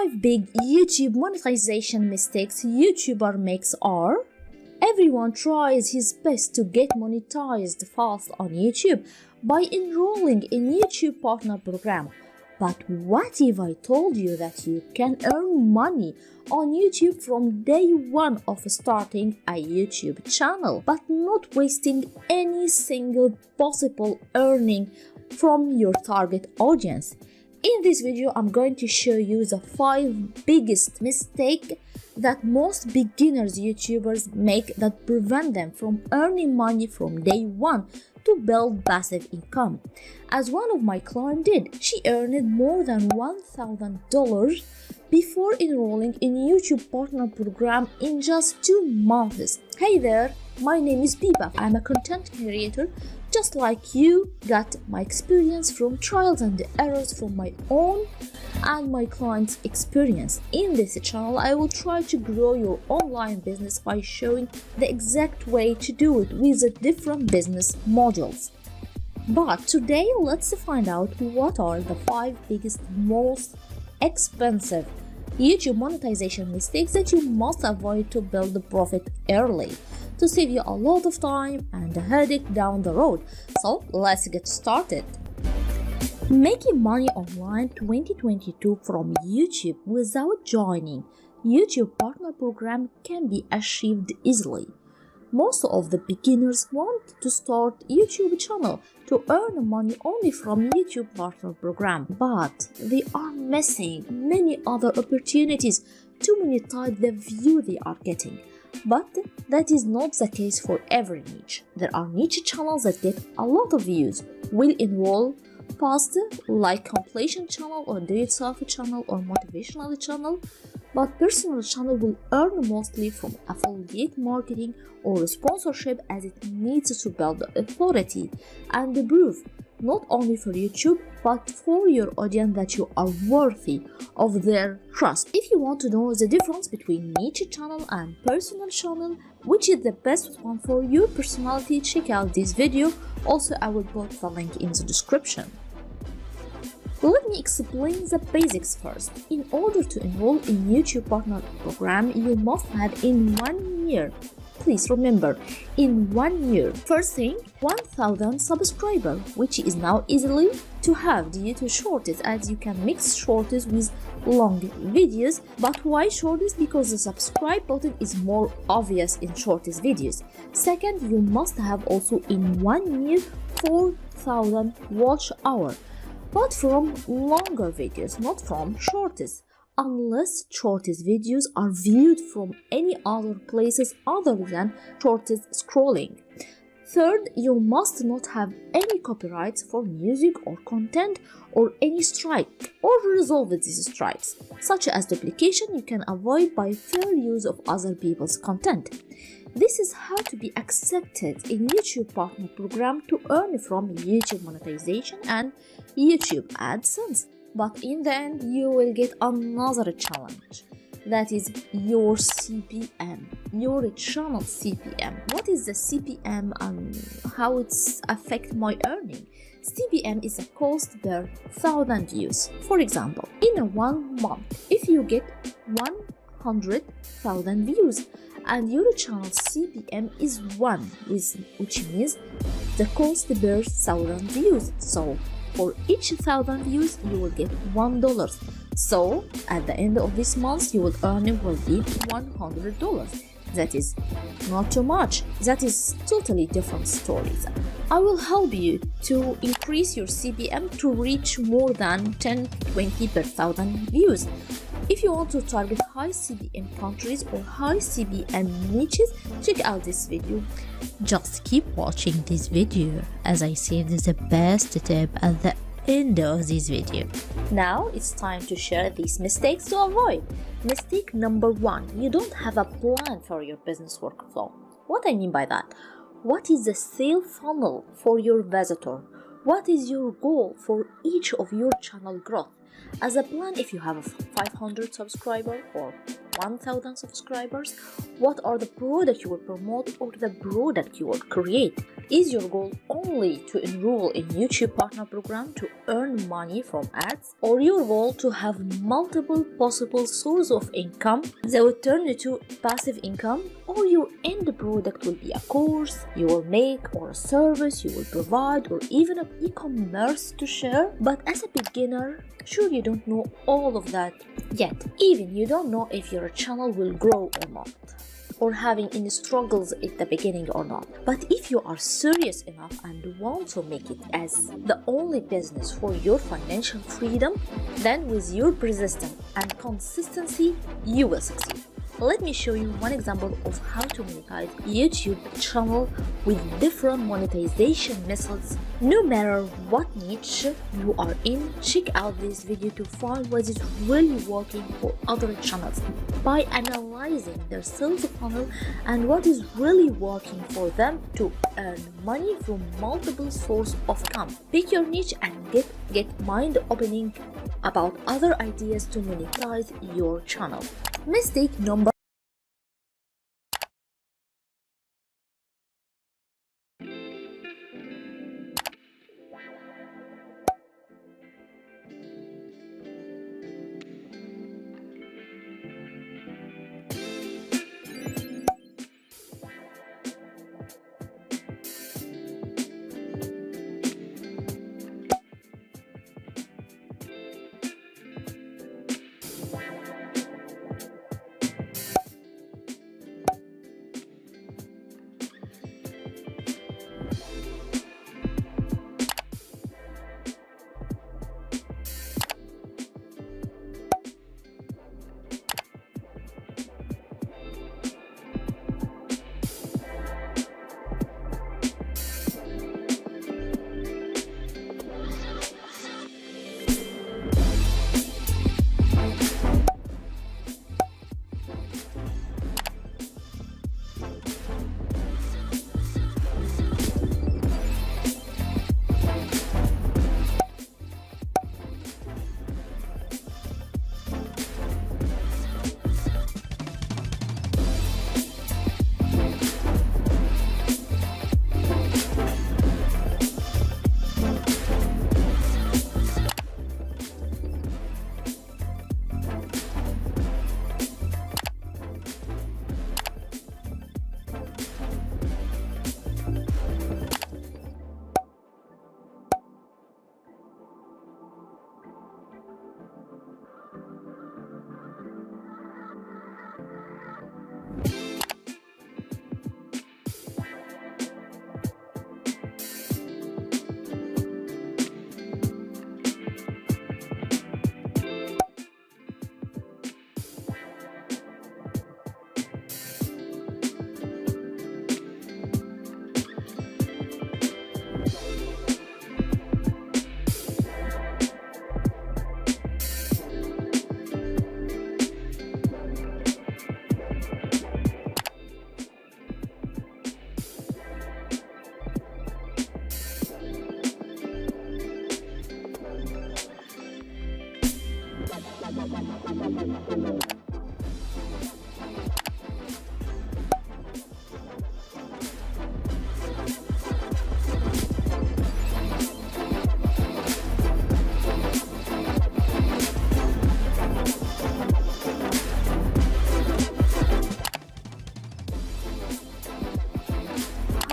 5 big YouTube monetization mistakes YouTuber makes are: everyone tries his best to get monetized fast on YouTube by enrolling in YouTube partner program. But what if I told you that you can earn money on YouTube from day one of starting a YouTube channel, but not wasting any single possible earning from your target audience? In this video, I'm going to show you the 5 biggest mistakes that most beginners YouTubers make that prevent them from earning money from day one to build passive income. As one of my clients did, she earned more than $1,000 before enrolling in YouTube partner program in just 2 months. Hey there, my name is Biba. I'm a content creator just like you. Got my experience from trials and errors from my own and my clients' experience. In this channel, I will try to grow your online business by showing the exact way to do it with the different business modules. But today, let's find out what are the 5 biggest, most expensive YouTube monetization mistakes that you must avoid to build the profit early, to save you a lot of time and a headache down the road. So let's get started. Making money online 2022 from YouTube without joining YouTube partner program can be achieved easily. Most of the beginners want to start YouTube channel to earn money only from YouTube partner program, but they are missing many other opportunities to monetize the view they are getting. But that is not the case for every niche. There are niche channels that get a lot of views, will enroll fast, like completion channel or do-it-yourself channel or motivational channel, but personal channel will earn mostly from affiliate marketing or sponsorship, as it needs to build authority and proof not only for YouTube but for your audience that you are worthy of their trust. If you want to know the difference between niche channel and personal channel, which is the best one for your personality, check out this video. Also, I will put the link in the description. Let me explain the basics first. In order to enroll in YouTube partner program, you must have in 1 year. Please remember, in 1 year. First thing, 1,000 subscribers, which is now easily to have due to shorts, as you can mix shorts with long videos. But why shorts? Because the subscribe button is more obvious in shorts videos. Second, you must have also in 1 year 4,000 watch hours, but from longer videos, not from shorts, unless shorts videos are viewed from any other places other than shorts scrolling. Third, you must not have any copyrights for music or content or any strike, or resolve these strikes, such as duplication you can avoid by fair use of other people's content. This is how to be accepted in YouTube partner program to earn from YouTube monetization and YouTube AdSense. But in the end, you will get another challenge. That is your CPM, your channel CPM. What is the CPM and how it's affect my earning? CPM is a cost per 1,000 views. For example, in a 1 month, if you get 100,000 views and your channel CPM is 1, which means the cost per 1,000 views. So for each 1,000 views, you will get $1. So at the end of this month, your earning will be $100. That is not too much. That is totally different stories. I will help you to increase your CPM to reach more than 10-20 per 1,000 views. If you want to target high CPM countries or high CPM niches, check out this video. Just keep watching this video, as I saved the best tip at the end of this video. Now it's time to share these mistakes to avoid. Mistake number 1, you don't have a plan for your business workflow. What I mean by that? What is the sale funnel for your visitor? What is your goal for each of your channel growth? As a plan, if you have 500 subscribers or 1,000 subscribers? What are the products you will promote or the product you will create? Is your goal only to enroll in YouTube partner program to earn money from ads, or your goal to have multiple possible sources of income that will turn into passive income, or your end product will be a course you will make or a service you will provide or even an e-commerce to share? But as a beginner, sure, you don't know all of that yet. Even you don't know if your channel will grow or not, or having any struggles at the beginning or not. But if you are serious enough and want to make it as the only business for your financial freedom, then with your persistence and consistency, you will succeed. Let me show you one example of how to monetize YouTube channel with different monetization methods. No matter what niche you are in, check out this video to find what is really working for other channels by analyzing their sales funnel and what is really working for them to earn money from multiple sources of income. Pick your niche and get mind-opening about other ideas to monetize your channel. Mistake number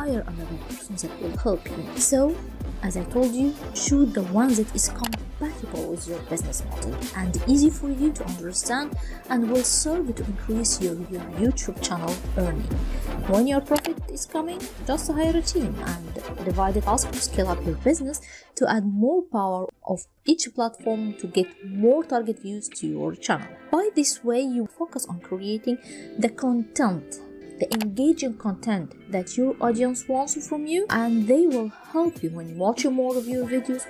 hire another person that will help you. So, as I told you, choose the one that is compatible with your business model and easy for you to understand and will serve to increase your YouTube channel earning. When your profit is coming, just hire a team and divide the task to scale up your business to add more power of each platform to get more target views to your channel. By this way, you focus on creating the content, the engaging content that your audience wants from you, and they will help you when you watch more of your videos,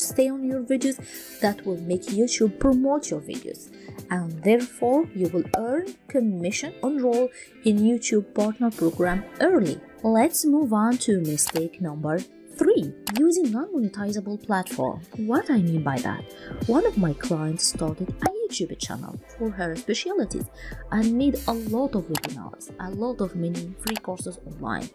stay on your videos. That will make YouTube promote your videos, and therefore you will earn commission enroll in YouTube partner program early. Let's move on to mistake number 3. Using non-monetizable platform. What I mean by that? One of my clients started a YouTube channel for her specialties and made a lot of webinars, a lot of many free courses online.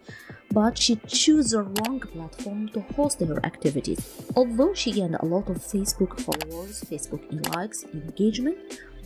But she chose the wrong platform to host her activities. Although she gained a lot of Facebook followers, Facebook likes, engagement,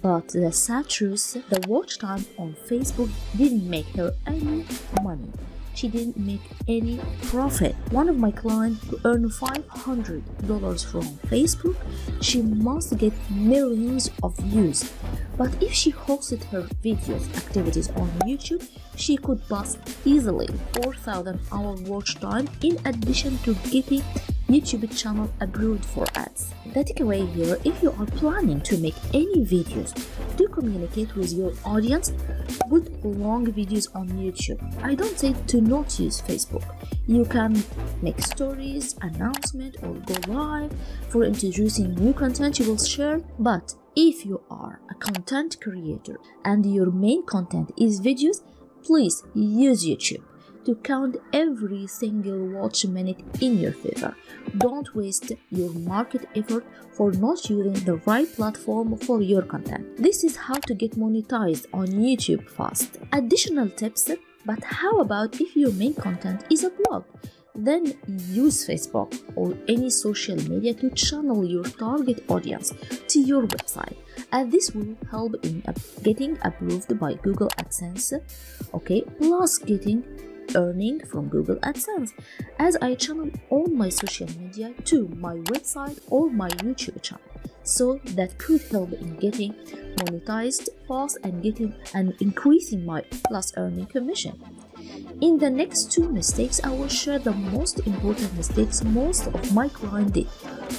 but the sad truth, the watch time on Facebook didn't make her any money. She didn't make any profit. One of my clients to earn $500 from Facebook, she must get millions of views. But if she hosted her videos activities on YouTube, she could bust easily 4,000 hour watch time in addition to getting YouTube channel approved for ads. The takeaway here, if you are planning to make any videos to communicate with your audience, put long videos on YouTube. I don't say to not use Facebook. You can make stories, announcement, or go live for introducing new content you will share. But if you are a content creator and your main content is videos, please use YouTube to count every single watch minute in your favor. Don't waste your market effort for not using the right platform for your content. This is how to get monetized on YouTube fast. Additional tips, but how about if your main content is a blog? Then use Facebook or any social media to channel your target audience to your website, and this will help in getting approved by Google AdSense, plus getting earning from Google AdSense, as I channel all my social media to my website or my YouTube channel. So that could help in getting monetized fast and increasing my plus earning commission. In the next 2 mistakes, I will share the most important mistakes most of my clients did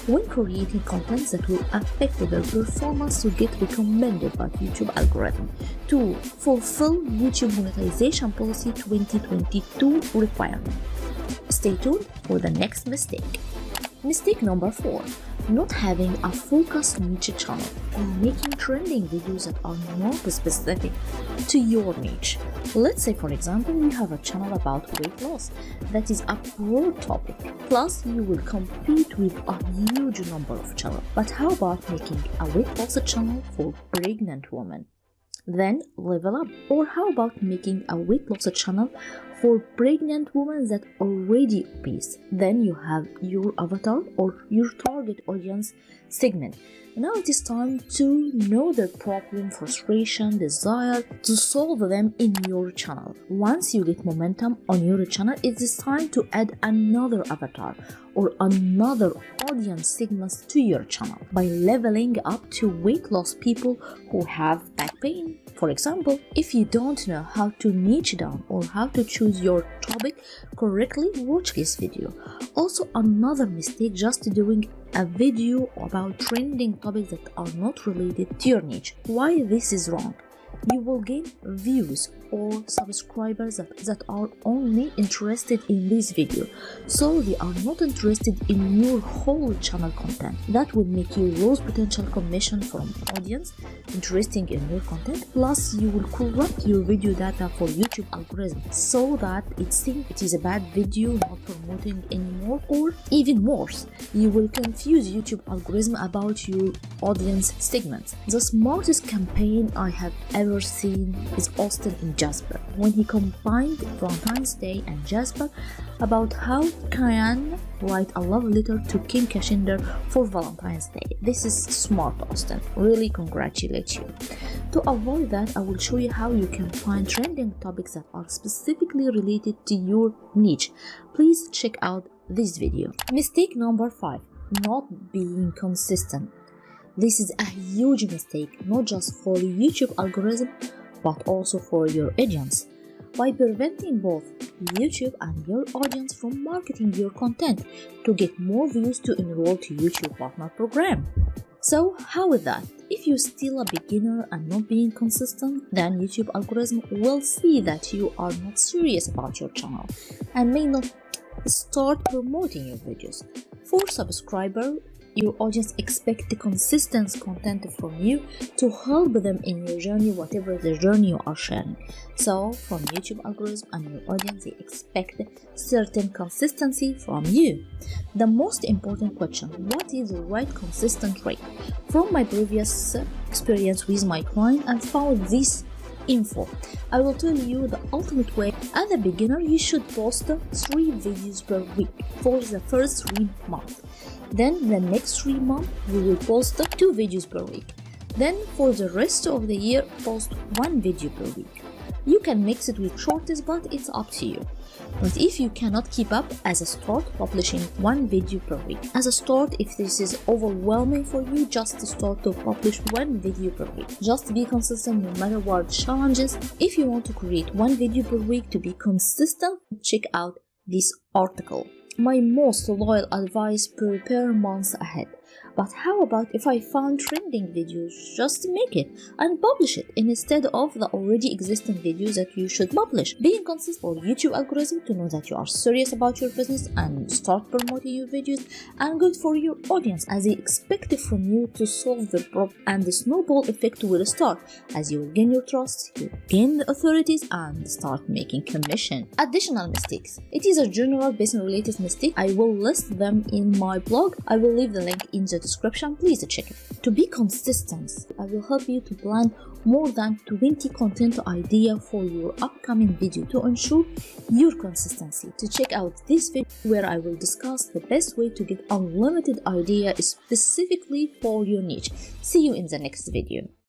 when creating content that will affect their performance to get recommended by YouTube algorithm to fulfill YouTube monetization policy 2022 requirement. Stay tuned for the next mistake. Mistake number 4. Not having a focused niche channel and making trending videos that are not specific to your niche. Let's say, for example, you have a channel about weight loss that is a broad topic. Plus, you will compete with a huge number of channels. But how about making a weight loss channel for pregnant women? Then level up. Or how about making a weight loss channel for pregnant women that already obese? Then you have your avatar or your target audience segment. Now it is time to know their problem, frustration, desire, to solve them in your channel. Once you get momentum on your channel, it is time to add another avatar or another audience segments to your channel by leveling up to weight loss people who have back pain. For example, if you don't know how to niche down or how to choose your topic correctly, watch this video. Also, another mistake, just doing a video about trending topics that are not related to your niche. Why this is wrong? You will gain views or subscribers that are only interested in this video, so they are not interested in your whole channel content. That will make you lose potential commission from audience interested in your content. Plus, you will corrupt your video data for YouTube algorithm so that it thinks it is a bad video, not promoting anymore, or even worse, you will confuse YouTube algorithm about your audience segments. The smartest campaign I have ever seen is Austin and Jasper, when he combined Valentine's Day and Jasper about how can write a love letter to Kim Kardashian for Valentine's Day. This is smart, Austin. Really congratulate you. To avoid that, I will show you how you can find trending topics that are specifically related to your niche. Please check out this video. Mistake number 5. Not being consistent. This is a huge mistake, not just for the YouTube algorithm, but also for your audience, by preventing both YouTube and your audience from marketing your content to get more views to enroll to YouTube partner program. So how is that? If you're still a beginner and not being consistent, then YouTube algorithm will see that you are not serious about your channel and may not start promoting your videos. For subscriber Your audience expect the consistent content from you to help them in your journey, whatever the journey you are sharing. So from YouTube algorithm and your audience, they expect certain consistency from you. The most important question, what is the right consistent rate? From my previous experience with my client, I found this info. I will tell you the ultimate way. As a beginner, you should post 3 videos per week for the first 3 months. Then the next 3 months, you will post 2 videos per week. Then for the rest of the year, post 1 video per week. You can mix it with shorts, but it's up to you. But if you cannot keep up, as a start, publishing 1 video per week. As a start, if this is overwhelming for you, just start to publish 1 video per week. Just be consistent no matter what challenges. If you want to create 1 video per week to be consistent, check out this article. My most loyal advice: prepare months ahead. But how about if I found trending videos? Just make it and publish it instead of the already existing videos that you should publish. Being consistent for YouTube algorithm to know that you are serious about your business and start promoting your videos, and good for your audience as they expect from you to solve the problem, and the snowball effect will start as you will gain your trust, you gain the authorities, and start making commission. Additional mistakes. It is a general business related mistake. I will list them in my blog. I will leave the link in the description. Please check it. To be consistent, I will help you to plan more than 20 content idea for your upcoming video to ensure your consistency. To check out this video where I will discuss the best way to get unlimited idea specifically for your niche. See you in the next video.